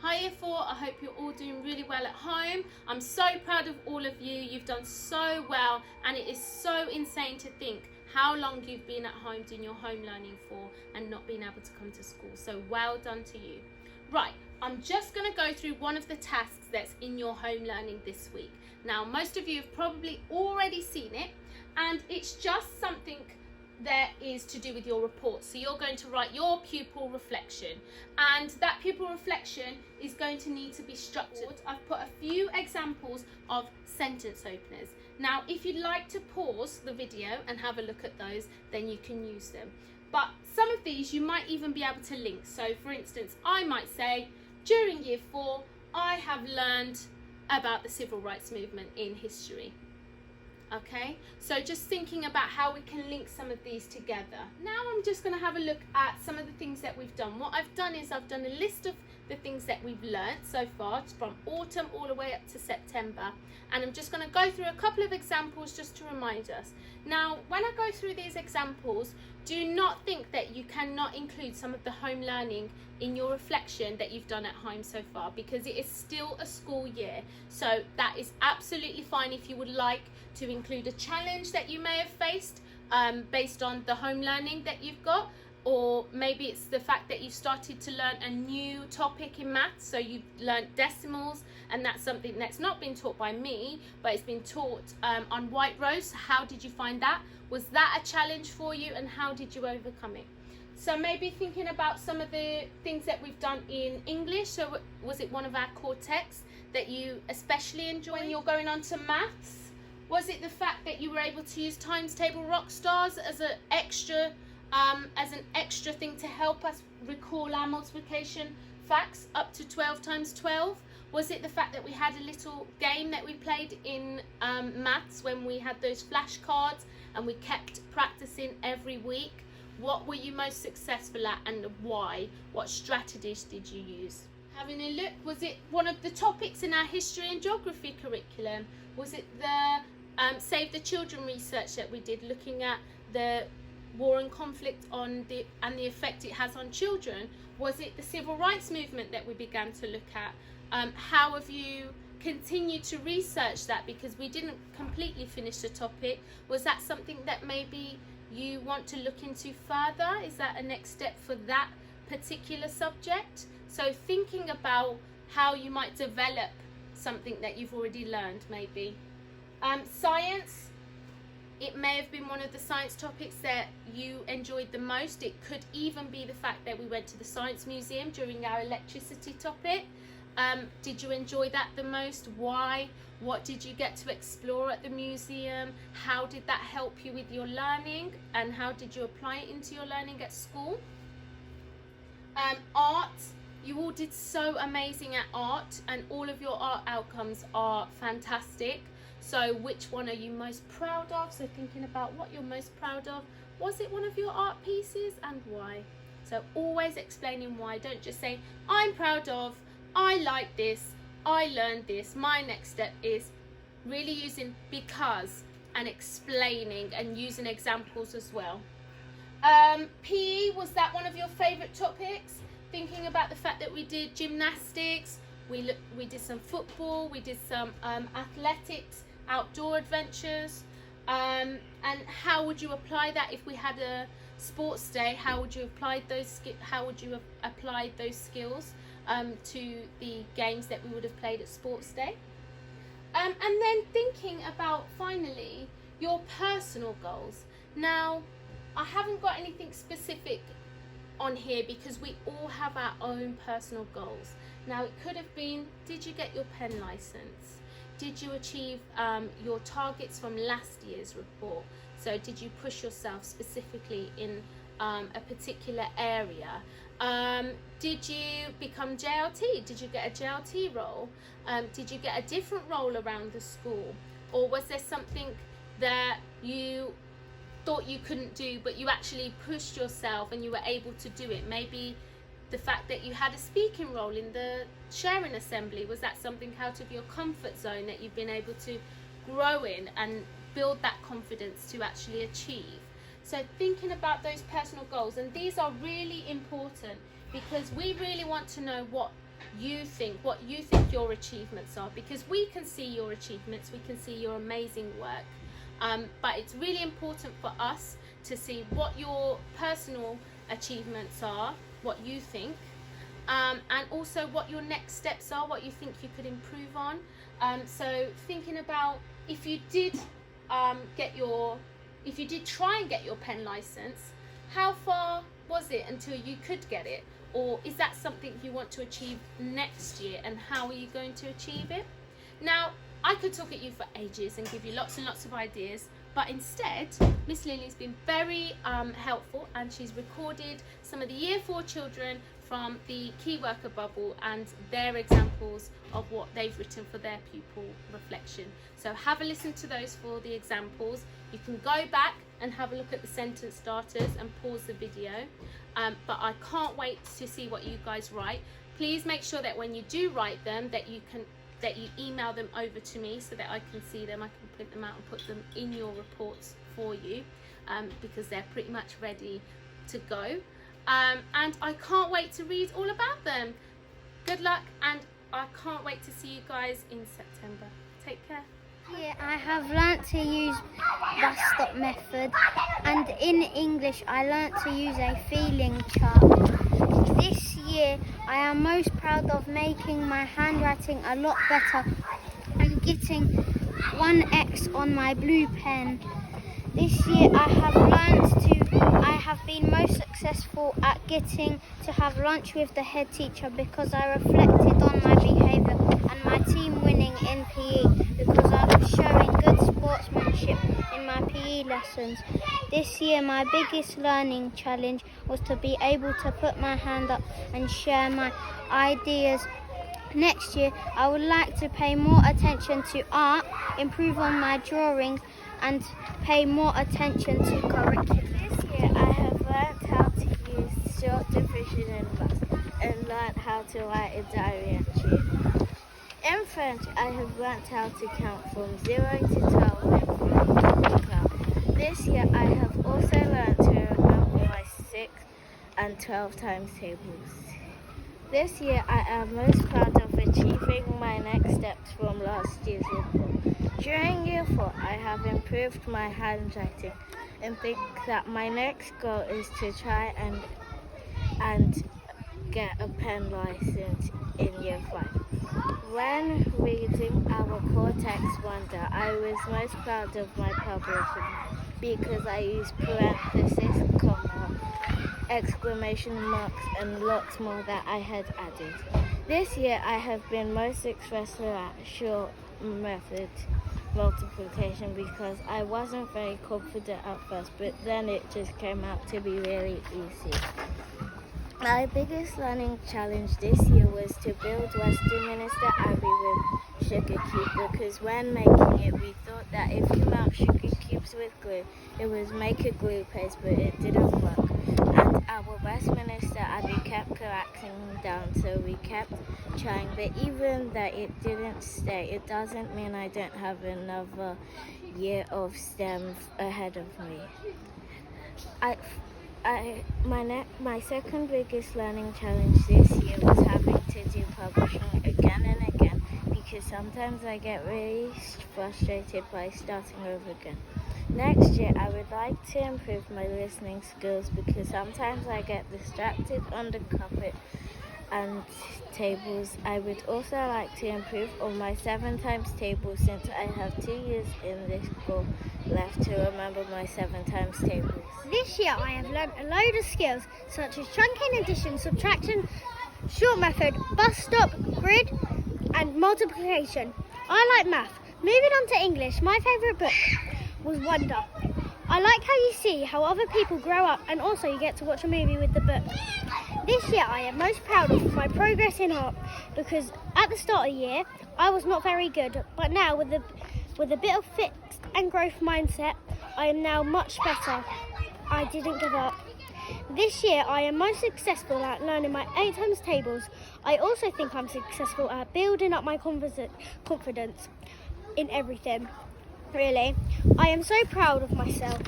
Hi Year 4, I hope you're all doing really well at home. I'm so proud of all of you. You've done so well, and it is so insane to think how long you've been at home doing your home learning for and not being able to come to school. So well done to you. Right, I'm just going to go through one of the tasks that's in your home learning this week. Now, most of you have probably already seen it, and it's just something that is to do with your report. So you're going to write your pupil reflection, and that pupil reflection is going to need to be structured. I've put a few examples of sentence openers. Now, if you'd like to pause the video and have a look at those, then you can use them. But some of these you might even be able to link. So for instance, I might say, during Year 4, I have learned about the civil rights movement in history. Okay, so just thinking about how we can link some of these together. Now I'm just going to have a look at some of the things that we've done. What I've done is I've done a list of the things that we've learnt so far from autumn all the way up to September, and I'm just going to go through a couple of examples just to remind us. Now, when I go through these examples, do not think that you cannot include some of the home learning in your reflection that you've done at home so far, because it is still a school year. So that is absolutely fine if you would like to include a challenge that you may have faced based on the home learning that you've got, or maybe it's the fact that you've started to learn a new topic in maths, so you've learned decimals, and that's something that's not been taught by me, but it's been taught on White Rose. How did you find that? Was that a challenge for you, and how did you overcome it? So maybe thinking about some of the things that we've done in English. So was it one of our core texts that you especially enjoy when you're going on to maths? Was it the fact that you were able to use times table rock stars as an extra thing to help us recall our multiplication facts up to 12 times 12? Was it the fact that we had a little game that we played in maths when we had those flashcards and we kept practicing every week? What were you most successful at, and why? What strategies did you use? Having a look, was it one of the topics in our history and geography curriculum? Was it the Save the Children research that we did, looking at the war and conflict and the effect it has on children? Was it the civil rights movement that we began to look at? How have you continued to research that, because we didn't completely finish the topic? Was that something that maybe you want to look into further? Is that a next step for that particular subject? So thinking about how you might develop something that you've already learned, maybe. Science, it may have been one of the science topics that you enjoyed the most. It could even be the fact that we went to the Science Museum during our electricity topic. Did you enjoy that the most? Why? What did you get to explore at the museum? How did that help you with your learning, and how did you apply it into your learning at school? Art, you all did so amazing at art, and all of your art outcomes are fantastic. So which one are you most proud of? So thinking about what you're most proud of. Was it one of your art pieces, and why? So always explaining why. Don't just say, I'm proud of, I like this, I learned this. My next step is really using because and explaining and using examples as well. PE, was that one of your favourite topics? Thinking about the fact that we did gymnastics, we did some football, we did some athletics, outdoor adventures, and how would you apply that if we had a sports day? How would you apply those? How would you have applied those skills to the games that we would have played at sports day? And then thinking about finally your personal goals. Now, I haven't got anything specific on here because we all have our own personal goals. Now, it could have been, did you get your pen license? Did you achieve your targets from last year's report? So did you push yourself specifically in a particular area? Did you become JLT? Did you get a JLT role? Did you get a different role around the school? Or was there something that you thought you couldn't do, but you actually pushed yourself and you were able to do it? Maybe the fact that you had a speaking role in the sharing assembly, was that something out of your comfort zone that you've been able to grow in and build that confidence to actually achieve? So thinking about those personal goals, and these are really important because we really want to know what you think, your achievements are, because we can see your achievements, we can see your amazing work, but it's really important for us to see what your personal achievements are, what you think, and also what your next steps are, what you think you could improve on. So thinking about if you did try and get your pen license, how far was it until you could get it? Or is that something you want to achieve next year, and how are you going to achieve it? Now, I could talk at you for ages and give you lots and lots of ideas, but instead, Miss Lily's been very helpful, and she's recorded some of the Year 4 children from the Key Worker Bubble and their examples of what they've written for their pupil reflection. So have a listen to those for the examples. You can go back and have a look at the sentence starters and pause the video. But I can't wait to see what you guys write. Please make sure that when you do write them, that you email them over to me so that I can see them. I can print them out and put them in your reports for you, because they're pretty much ready to go. And I can't wait to read all about them. Good luck, and I can't wait to see you guys in September. Take care. Yeah, I have learnt to use bus stop method, and in English I learnt to use a feeling chart. This year I am most proud of making my handwriting a lot better and getting 1X on my blue pen. This year I have been most successful at getting to have lunch with the head teacher, because I reflected on my behaviour, and my team winning in PE because I was showing good sportsmanship in my PE lessons. This year my biggest learning challenge was to be able to put my hand up and share my ideas. Next year I would like to pay more attention to art, improve on my drawings, and pay more attention to curriculum. This year I have learned how to use short division in maths and learned how to write a diary entry. In French, I have learnt how to count from 0 to 12 in Pupil. This year I have also learnt to remember my 6 and 12 times tables. This year I am most proud of achieving my next steps from last year's report. During Year 4, I have improved my handwriting and think that my next goal is to try and get a pen license in Year 5. When reading our Cortex Wonder, I was most proud of my publishing because I used parentheses, comma, exclamation marks, and lots more that I had added. This year I have been most successful at short method multiplication because I wasn't very confident at first, but then it just came out to be really easy. My biggest learning challenge this year was to build Westminster Abbey with sugar cube, because when making it we thought that if you melt sugar cubes with glue it would make a glue paste, but it didn't work, and our Westminster Abbey kept collapsing down, so we kept trying, but even that it didn't stay, it doesn't mean I don't have another year of STEM ahead of me. My second biggest learning challenge this year was having to do publishing again and again, because sometimes I get really frustrated by starting over again. Next year I would like to improve my listening skills, because sometimes I get distracted on the carpet and tables. I would also like to improve on my 7 times table, since I have 2 years in this school left to remember my 7 times tables. This year I have learned a load of skills such as chunking, addition, subtraction, short method, bus stop, grid, and multiplication. I like math. Moving on to English, my favourite book was Wonder. I like how you see how other people grow up, and also you get to watch a movie with the book. This year I am most proud of my progress in art, because at the start of the year I was not very good, but now with a bit of fixed and growth mindset I am now much better. I didn't give up. This year I am most successful at learning my 8 times tables. I also think I'm successful at building up my confidence in everything. Really, I am so proud of myself.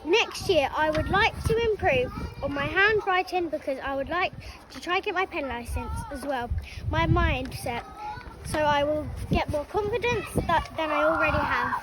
next year I would like to improve on my handwriting because I would like to try get my pen license as well. My mindset, so I will get more confidence than I already have.